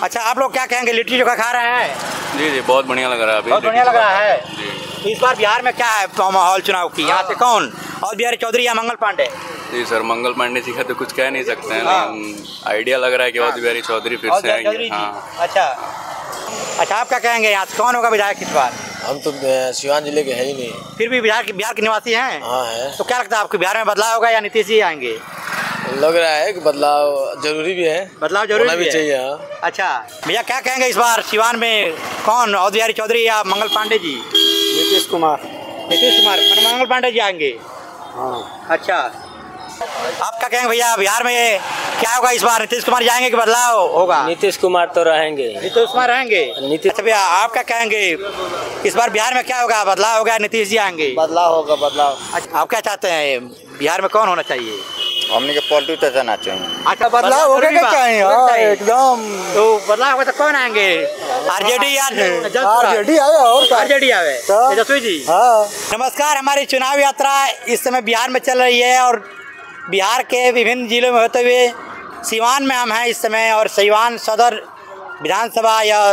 अच्छा, आप लोग क्या कहेंगे, लिट्टी चोखा खा रहे हैं? जी जी, बहुत बढ़िया लग रहा है। बहुत बढ़िया लग रहा है जी। तो इस बार बिहार में क्या है माहौल चुनाव की? यहाँ से कौन, और बिहारी चौधरी या मंगल पांडे? जी सर, मंगल पांडे जी का तो कुछ कह नहीं सकते हैं, लेकिन आइडिया लग रहा है कि और बिहारी चौधरी फिर से आएंगे। हाँ। अच्छा, आप क्या कहेंगे, यहाँ कौन होगा विधायक इस बार? हम तो सिवान जिले के है ही नहीं। फिर भी बिहार के निवासी हैं? हाँ है। तो क्या लगता है आपको, बिहार में बदलाव होगा या नीतीश जी आएंगे? लग रहा है कि बदलाव जरूरी भी है। बदलाव जरूरी भी चाहिए। हाँ। अच्छा भैया, क्या कहेंगे इस बार सिवान में कौन, और बिहारी चौधरी या मंगल पांडे जी? नीतीश कुमार। मंगल पांडे जी आएंगे। हाँ। अच्छा, आप क्या कहेंगे भैया, बिहार में क्या होगा इस बार, नीतीश कुमार जाएंगे कि बदलाव होगा? नीतीश कुमार तो रहेंगे। नीतीश कुमार रहेंगे। अच्छा भैया, आप क्या कहेंगे इस बार बिहार में क्या होगा, बदलाव होगा, नीतीश जी आएंगे? बदलाव होगा, बदलाव। अच्छा, आप क्या चाहते हैं, बिहार में कौन होना चाहिए? हमने के पॉलिटिक्स आना चाहिए। अच्छा, बदलाव होगा क्या चाहिए? एकदम। तो बदलाव होगा तो कौन आएंगे, आरजेडी या आरजेडी आए और आरजेडी आवे? तेजस्वी जी। हाँ। नमस्कार, हमारी चुनाव यात्रा इस समय बिहार में चल रही है और बिहार के विभिन्न जिलों में होते हुए सिवान में हम हैं इस समय, और सिवान सदर विधानसभा यह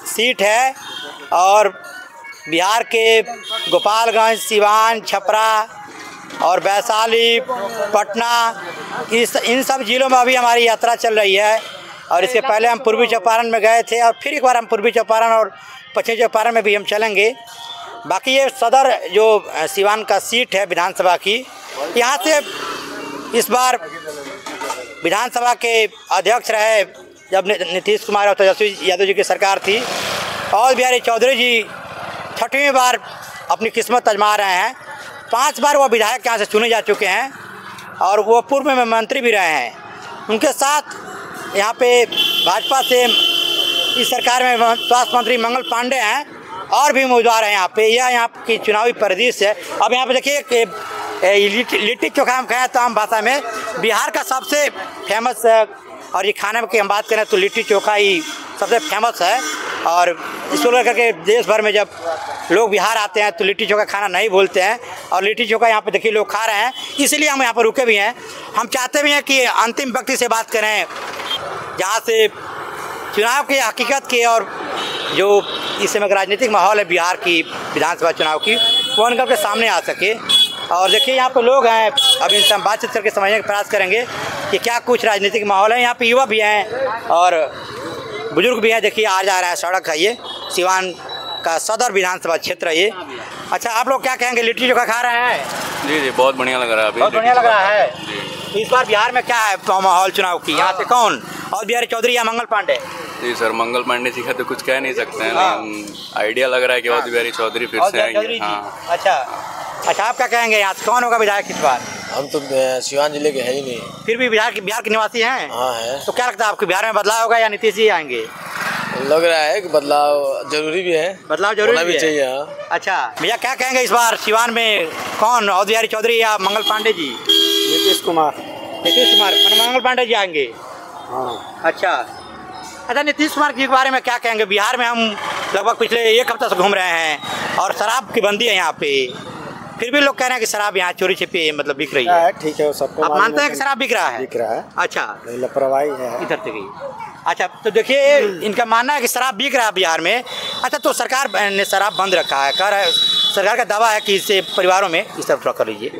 सीट है, और बिहार के गोपालगंज, सिवान, छपरा और वैशाली, पटना, इन सब जिलों में अभी हमारी यात्रा चल रही है। और इसके पहले हम पूर्वी चंपारण में गए थे, और फिर एक बार हम पूर्वी चंपारण और पश्चिमी चंपारण में भी हम चलेंगे। बाकी ये सदर जो सिवान का सीट है विधानसभा की, यहाँ से इस बार विधानसभा के अध्यक्ष रहे जब नीतीश कुमार और तेजस्वी यादव जी की सरकार थी, और बिहारी चौधरी जी 6वीं बार अपनी किस्मत आजमा रहे हैं। 5 बार वो विधायक यहाँ से चुने जा चुके हैं, और वो पूर्व में मंत्री भी रहे हैं। उनके साथ यहाँ पे भाजपा से इस सरकार में स्वास्थ्य मंत्री मंगल पांडे हैं, और भी उम्मीदवार हैं यहाँ पे। यह यहाँ की चुनावी परिदृश्य है। अब यहाँ पे देखिए लिट्टी चोखा हम कहें तो आम भाषा में बिहार का सबसे फेमस, और ये खाने की हम बात करें तो लिट्टी चोखा ही सबसे फेमस है। और इसको लेकर के देश भर में जब लोग बिहार आते हैं तो लिट्टी चोखा खाना नहीं भूलते हैं, और लिट्टी चोखा यहाँ पे देखिए लोग खा रहे हैं, इसलिए हम यहाँ पर रुके भी हैं। हम चाहते भी हैं कि अंतिम व्यक्ति से बात करें, जहाँ से चुनाव की हकीकत की और जो इस समय राजनीतिक माहौल है बिहार की विधानसभा चुनाव की, वो निकल के सामने आ सके। और देखिए यहाँ पे लोग हैं, अब इनसे हम बातचीत करके समझने का प्रयास करेंगे कि क्या कुछ राजनीतिक माहौल है। यहाँ पे युवा भी हैं और बुजुर्ग भी हैं। देखिए आ जा रहा है, सड़क है ये, सिवान का सदर विधानसभा क्षेत्र है ये। अच्छा, आप लोग क्या कहेंगे, लिट्टी चोखा खा रहे हैं? जी जी, बहुत बढ़िया लग रहा है। बहुत बढ़िया लग रहा है जी। इस बार बिहार में क्या है माहौल चुनाव की? यहाँ से कौन, और बिहारी चौधरी या मंगल पांडे? जी सर, मंगल पांडे जी का तो कुछ कह नहीं सकते हैं, लेकिन आइडिया लग रहा है कि और बिहारी चौधरी फिर से आएंगे। हाँ। अच्छा, आप क्या कहेंगे, यहाँ से कौन होगा विधायक इस बार? हम तो सिवान जिले के है ही नहीं। फिर भी बिहार के निवासी हैं? हाँ है। तो क्या लगता है आपको, बिहार में बदलाव होगा या नीतीश जी आएंगे? लग रहा है कि बदलाव जरूरी भी है। बदलाव जरूरी भी चाहिए। हाँ। अच्छा भैया, क्या कहेंगे इस बार सिवान में कौन, और बिहारी चौधरी या मंगल पांडे जी? नीतीश कुमार। मंगल पांडे जी आएंगे। हाँ। अच्छा, नीतीश कुमार के बारे में क्या कहेंगे? बिहार में हम लगभग पिछले 1 हफ्ते से घूम रहे हैं, और शराब की बंदी है यहाँ पे, फिर भी लोग कह रहे हैं कि शराब यहाँ चोरी छिपी मतलब बिक रही है। ठीक है, सबको आप मानते हैं कि शराब बिक रहा है? बिक रहा है। अच्छा, लापरवाही है इधर से गई। अच्छा, तो देखिए इनका मानना है कि शराब बिक रहा है बिहार में। अच्छा, तो सरकार ने शराब बंद रखा है, कह रहा है, सरकार का दावा है कि इससे परिवारों में, इस तरफ कर लीजिए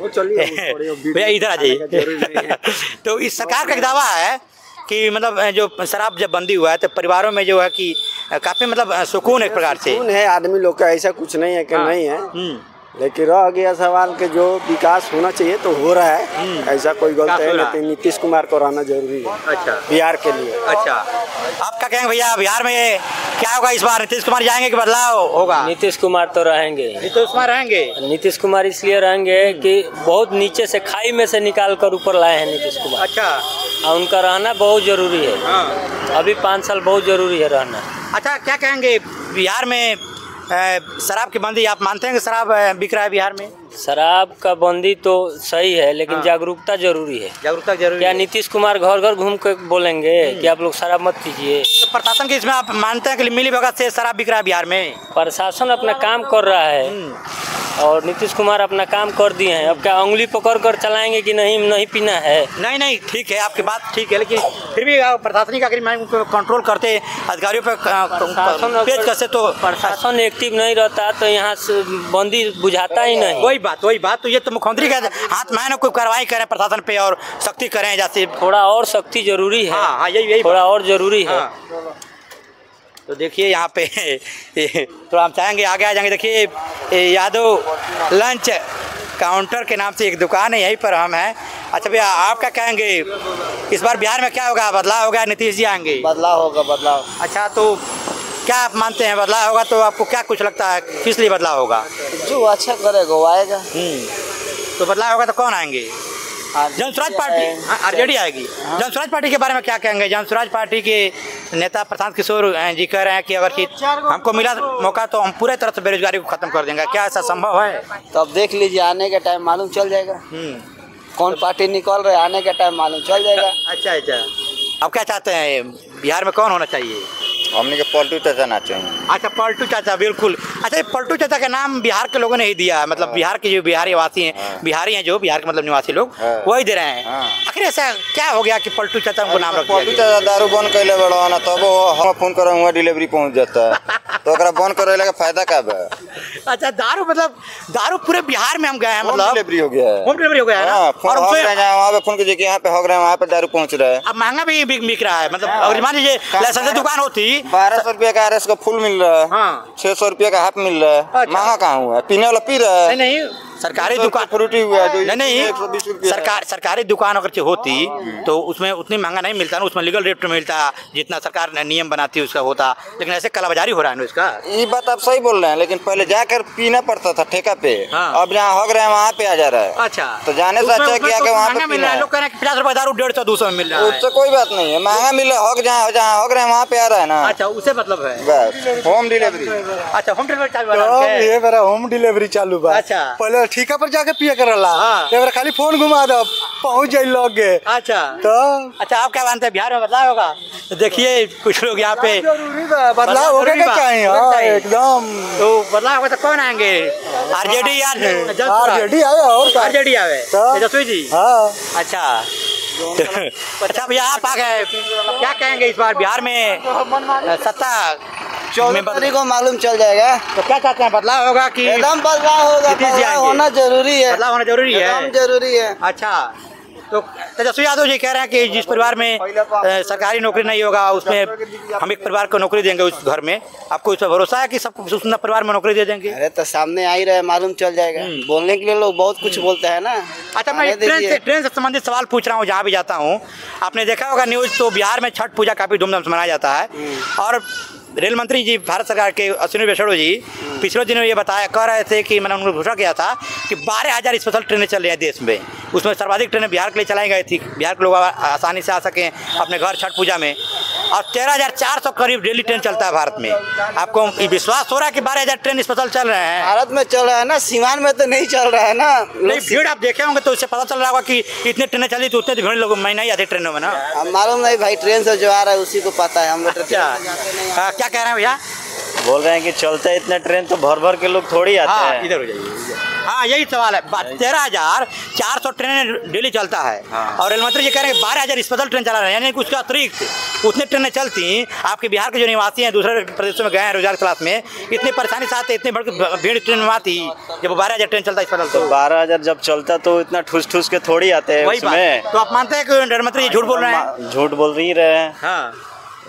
भैया, इधर आ जाइए तो इस सरकार का दावा है कि मतलब जो शराब जब बंदी हुआ है तो परिवारों में जो है कि काफ़ी मतलब सुकून एक प्रकार से सुकून है आदमी लोग का। ऐसा कुछ नहीं है कि नहीं है, लेकिन रह गया सवाल के जो विकास होना चाहिए तो हो रहा है। ऐसा कोई गलत है नहीं, नीतीश कुमार को रहना जरूरी है। अच्छा, बिहार के लिए। अच्छा, आप क्या कहेंगे भैया, बिहार में क्या होगा इस बार, नीतीश कुमार जाएंगे कि बदलाव होगा? नीतीश कुमार तो रहेंगे। नीतीश कुमार रहेंगे? नीतीश कुमार इसलिए रहेंगे कि बहुत नीचे से, खाई में से निकाल कर ऊपर लाए हैं नीतीश कुमार। अच्छा, और उनका रहना बहुत जरूरी है। हाँ। अभी 5 साल बहुत जरूरी है रहना। अच्छा, क्या कहेंगे बिहार में शराब की बंदी, आप मानते हैं कि शराब बिक रहा है बिहार में? शराब का बंदी तो सही है, लेकिन जागरूकता जरूरी है। जागरूकता जरूरी क्या है। नीतीश कुमार घर घर घूम कर बोलेंगे कि आप लोग शराब मत पीजिए? तो प्रशासन के इसमें आप मानते हैं कि मिली भगत से शराब बिक रहा है बिहार में? प्रशासन अपना काम कर रहा है, और नीतीश कुमार अपना काम कर दिए हैं। अब क्या उंगली पकड़ कर चलाएंगे कि नहीं पीना है? नहीं ठीक है, आपकी बात ठीक है, लेकिन फिर भी प्रशासनिक अगर कंट्रोल करते अधिकारियों पर पेश करते तो प्रशासन एक्टिव नहीं रहता तो यहाँ से बंदी बुझाता ही नहीं। वही बात तो ये तो मुख्यमंत्री का हाथ में है ना, कोई कार्रवाई करें प्रशासन पे और सख्ती करें, जैसे थोड़ा और सख्ती जरूरी है। हाँ यही थोड़ा और जरूरी है। तो देखिए यहाँ पे तो हम चाहेंगे आगे आ जाएंगे। देखिए यादव लंच काउंटर के नाम से एक दुकान है, यहीं पर हम हैं। अच्छा भैया, आप क्या कहेंगे इस बार बिहार में क्या होगा? बदलाव होगा, नीतीश जी आएंगे? बदलाव होगा, बदलाव। अच्छा, तो क्या आप मानते हैं बदलाव होगा? तो आपको क्या कुछ लगता है किस लिए बदलाव होगा? जो अच्छा करेगा वो आएगा। तो बदलाव होगा तो कौन आएंगे? जनसुराज पार्टी, आरजेडी आएगी। जनसुराज पार्टी के बारे में क्या कहेंगे? जनसुराज पार्टी के नेता प्रशांत किशोर जी कह रहे हैं कि अगर हमको मिला मौका तो हम पूरे तरह से बेरोजगारी को खत्म कर देंगे। क्या ऐसा संभव है? तो अब देख लीजिए, आने के टाइम मालूम चल जाएगा कौन पार्टी निकल रहे, आने के टाइम मालूम चल जाएगा। अच्छा, अब क्या चाहते हैं बिहार में कौन होना चाहिए? हमने के पलटू चाचा ना चाहिए। अच्छा, पलटू चाचा, बिल्कुल। अच्छा, पलटू चाचा का नाम बिहार के लोगों ने ही दिया, मतलब बिहार के जो बिहारी वासी हैं, बिहारी हैं जो बिहार के मतलब निवासी लोग, वही दे रहे हैं। आखिर ऐसा क्या हो गया कि पलटू चाचा को नाम रख दिया? पलटू चाचा दारू बंद कैले बड़ा ना, तब हम फोन कर हुआ डिलीवरी पहुंच जाता है तो ओकरा बंद करे का फायदा क्या है? अच्छा, दारू मतलब दारू पूरे बिहार में हम गए हैं, मतलब डिलीवरी हो गया है, होम डिलीवरी हो गया है। और वहाँ पे फोन कीजिए कि यहाँ पे हो रहा है, वहाँ पे दारू पहुँच रहा है। अब महंगा भी बिक रहा है, मतलब अगर मान लीजिए लाइसेंस दुकान होती 1200 रुपये का RS का फुल मिल रहा है, 600 रुपये का हाफ मिल रहा है। महंगा कहाँ हुआ है? पीने वाला पी रहा है। नहीं, सरकारी दुकान फ्रूटी हुआ है, नहीं, सरकारी दुकान अगर होती तो उसमें उतनी महंगा नहीं मिलता ना, उसमें लीगल रेट में मिलता जितना सरकार नियम बनाती है उसका होता। लेकिन ऐसे कालाबाजारी हो रहा है ना इसका। ये बात आप सही बोल रहे हैं, लेकिन पहले जाकर पीना पड़ता था ठेका पे। अब जहाँ हो रहे हैं वहाँ पे आ जा रहा है। अच्छा, तो जाने से अच्छा कि आके वहाँ पे मिल रहा है। लोग कह रहे हैं 50 रुपए दारू 150 200 में मिल रहा है। उससे कोई बात नहीं है, महंगा मिल रहा है, जहाँ हो रहे हैं वहाँ पे आ रहा है ना। अच्छा, उससे मतलब है बस होम डिलीवरी। अच्छा, होम डिलीवरी चालू है। ये मेरा होम डिलीवरी चालू बा। अच्छा, पहले ठेका पर जाके पिया करला, एक खाली फोन घुमा दो पहुंच जाए लोग के। अच्छा, तो अच्छा, आप क्या मानते हैं बिहार में बदलाव होगा? तो देखिए कुछ लोग यहाँ पे बदलाव होगा क्या चाहिए एकदम। तो बदलाव होगा तो कौन आएंगे? आरजेडी या आरजेडी आए और आरजेडी आवे तेजस्वी जी। हाँ, अच्छा अच्छा भैया, आप आ गए, क्या कहेंगे इस बार बिहार में सत्ता 14 को मालूम चल जाएगा। तो क्या चाहते हैं बदलाव होगा कि? एकदम बदलाव होगा, बदलाव होना जरूरी है, बदलाव होना जरूरी है, एकदम जरूरी है। अच्छा, तो तेजस्वी यादव जी कह रहे हैं कि जिस परिवार में सरकारी नौकरी नहीं होगा उसमें हम एक परिवार को नौकरी देंगे उस घर में। आपको इस पर भरोसा है कि सब उस परिवार में नौकरी दे देंगे? अरे तो सामने आ ही रहे, मालूम चल जाएगा। बोलने के लिए लोग बहुत कुछ बोलते हैं ना। अच्छा, मैं ट्रेन से संबंधित सवाल पूछ रहा हूँ, जहाँ भी जाता हूँ आपने देखा होगा न्यूज़, तो बिहार में छठ पूजा काफ़ी धूमधाम से मनाया जाता है। और रेल मंत्री जी भारत सरकार के अश्विनी वैष्णव जी पिछले दिनों ये कह रहे थे कि मैंने उनको घोषणा किया था कि 12,000 स्पेशल ट्रेनें चल रही हैं देश में, उसमें सर्वाधिक ट्रेनें बिहार के लिए चलाई गई थी, बिहार के लोग आसानी से आ सकें अपने घर छठ पूजा में। और 13,400 करीब डेली ट्रेन चलता है भारत में। आपको विश्वास हो रहा है कि 12,000 ट्रेन स्पेशल चल रहे हैं? भारत में चल रहा है ना, सीमान में तो नहीं चल रहा है ना। नहीं, भीड़ आप देखे होंगे तो उससे पता चल रहा होगा कि इतने ट्रेनें चली तो उतने भीड़ लोग मैं नहीं आते ट्रेनों में ना। मालूम नहीं भाई, ट्रेन से जो आ रहा है उसी को पता है, हम लोग। क्या कह रहे हैं भैया? बोल रहे हैं कि चलते इतने ट्रेन तो भर के लोग थोड़ी आते हैं। इधर हो जाइए। हाँ, यही सवाल है। 13,400 ट्रेनें डेली चलता है। और रेल मंत्री जी कह रहे हैं 12,000 स्पेशल ट्रेन चला रहे हैं, यानी कि उसका अतिरिक्त उतने ट्रेनें चलती। आपके बिहार के जो निवासी हैं दूसरे प्रदेशों में गए हैं रोजगार तलाश में, इतनी परेशानी से आते, इतनी भीड़ ट्रेन में आती जब 12,000 ट्रेन चलता स्पेशल। तो 12,000 जब चलता तो इतना ठूस के थोड़ी आते हैं उसमें। तो आप मानते हैं कि रेल मंत्री जी झूठ बोल रहे हैं? झूठ बोल ही रहे हैं। हाँ,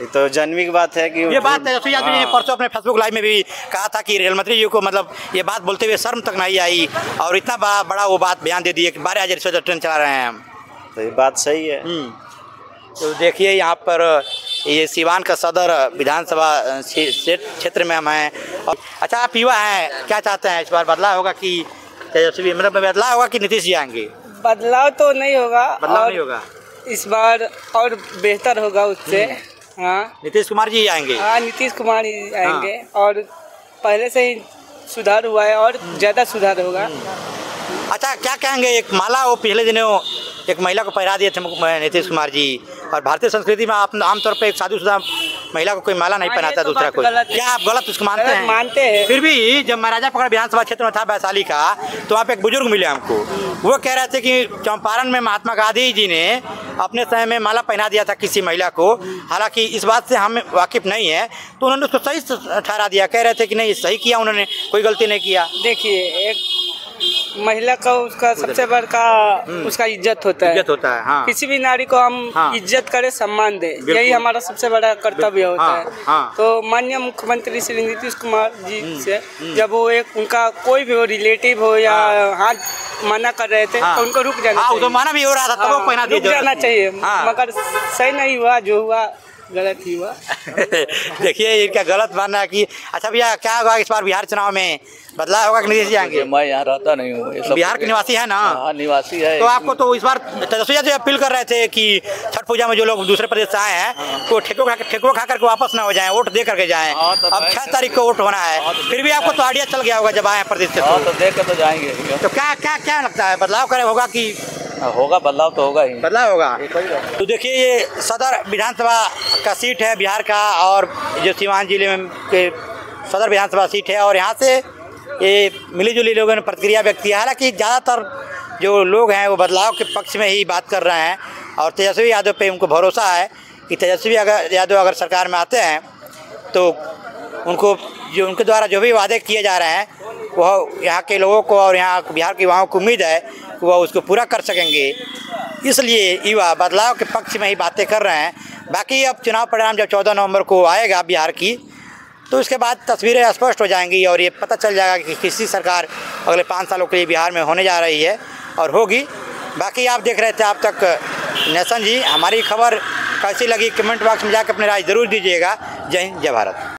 ये तो जानवी की बात है कि ये बात तेजस्वी यादव जी ने परसों अपने फेसबुक लाइव में भी कहा था कि रेल मंत्री जी को मतलब ये बात बोलते हुए शर्म तक नहीं आई, और इतना बड़ा वो बात बयान दे दिए कि 12,000 स्पेशल ट्रेन चला रहे हैं हम। तो ये बात सही है। तो देखिए यहाँ पर ये सिवान का सदर विधानसभा क्षेत्र में हम हैं। अच्छा, आप युवा हैं, क्या चाहते हैं इस बार बदलाव होगा कि तेजस्वी, मतलब बदलाव होगा कि नीतीश जी आएंगे? बदलाव तो नहीं होगा, बदलाव नहीं होगा इस बार, और बेहतर होगा उससे। हाँ, नीतीश कुमार जी आएंगे। हाँ, नीतीश कुमार ही आएंगे। और पहले से ही सुधार हुआ है और ज़्यादा सुधार होगा। अच्छा, क्या कहेंगे? एक माला वो पिछले दिनों एक महिला को पहरा दिए थे नीतीश कुमार जी, और भारतीय संस्कृति में आप आमतौर पर एक शादीशुदा महिला को कोई माला नहीं पहनाता दूसरा कोई। क्या आप गलत उसको मानते हैं? मानते हैं। फिर भी जब महाराजा पकड़ विधानसभा क्षेत्र में था वैशाली का, तो वहाँ पे एक बुजुर्ग मिले हमको, वो कह रहे थे कि चंपारण में महात्मा गांधी जी ने अपने समय में माला पहना दिया था किसी महिला को। हालांकि इस बात से हम वाकिफ नहीं है, तो उन्होंने उसको सही ठहरा दिया, कह रहे थे कि नहीं सही किया उन्होंने, कोई गलती नहीं किया। देखिए, एक महिला का उसका सबसे बड़ा उसका इज्जत होता है। इज्जत होता है, हाँ। किसी भी नारी को हम इज्जत करें, सम्मान दें, यही हमारा सबसे बड़ा कर्तव्य होता है। तो माननीय मुख्यमंत्री श्री नीतीश कुमार जी से जब वो एक उनका कोई भी रिलेटिव हो या हाथ मना कर रहे थे तो उनको रुक जाना चाहिए। तो मना भी हो रहा था तब वो पहना रुक जाना चाहिए, मगर सही नहीं हुआ, जो हुआ गलत ही हुआ। देखिए इनका गलत मानना है कि अच्छा भैया क्या होगा इस बार बिहार चुनाव में, बदलाव होगा कि नीतीश जी आएंगे? मैं यहाँ रहता नहीं हूँ, बिहार के निवासी है ना? हाँ, निवासी है। तो आपको तो इस बार तेजस्वी जी अपील कर रहे थे कि छठ पूजा में जो लोग दूसरे प्रदेश से आए हैं तो ठेकुआ खा करके वापस ना हो जाएं, वोट दे करके जाएं। अब 6 तारीख को वोट होना है, फिर भी आपको तो आइडिया चल गया होगा जब आए प्रदेश से, तो देख कर तो जाएंगे। तो क्या लगता है बदलाव करे होगा कि होगा? बदलाव तो होगा ही, बदलाव होगा। तो देखिए ये सदर विधानसभा का सीट है बिहार का, और जो सीवान जिले में के सदर विधानसभा सीट है, और यहाँ से ये मिली जुली लोगों ने प्रतिक्रिया व्यक्त की। हालांकि ज़्यादातर जो लोग हैं वो बदलाव के पक्ष में ही बात कर रहे हैं, और तेजस्वी यादव पे उनको भरोसा है कि तेजस्वी यादव अगर सरकार में आते हैं तो उनके द्वारा जो भी वादे किए जा रहे हैं वह यहाँ के लोगों को और यहाँ बिहार के युवाओं को उम्मीद है कि वह उसको पूरा कर सकेंगे। इसलिए युवा बदलाव के पक्ष में ही बातें कर रहे हैं। बाकी अब चुनाव परिणाम जब 14 नवंबर को आएगा बिहार की, तो उसके बाद तस्वीरें स्पष्ट हो जाएंगी और ये पता चल जाएगा कि किसी सरकार अगले 5 सालों के लिए बिहार में होने जा रही है और होगी। बाकी आप देख रहे थे अब तक नेशन जी। हमारी खबर कैसी लगी कमेंट बॉक्स में जाकर अपनी राय ज़रूर दीजिएगा। जय हिंद, जय भारत।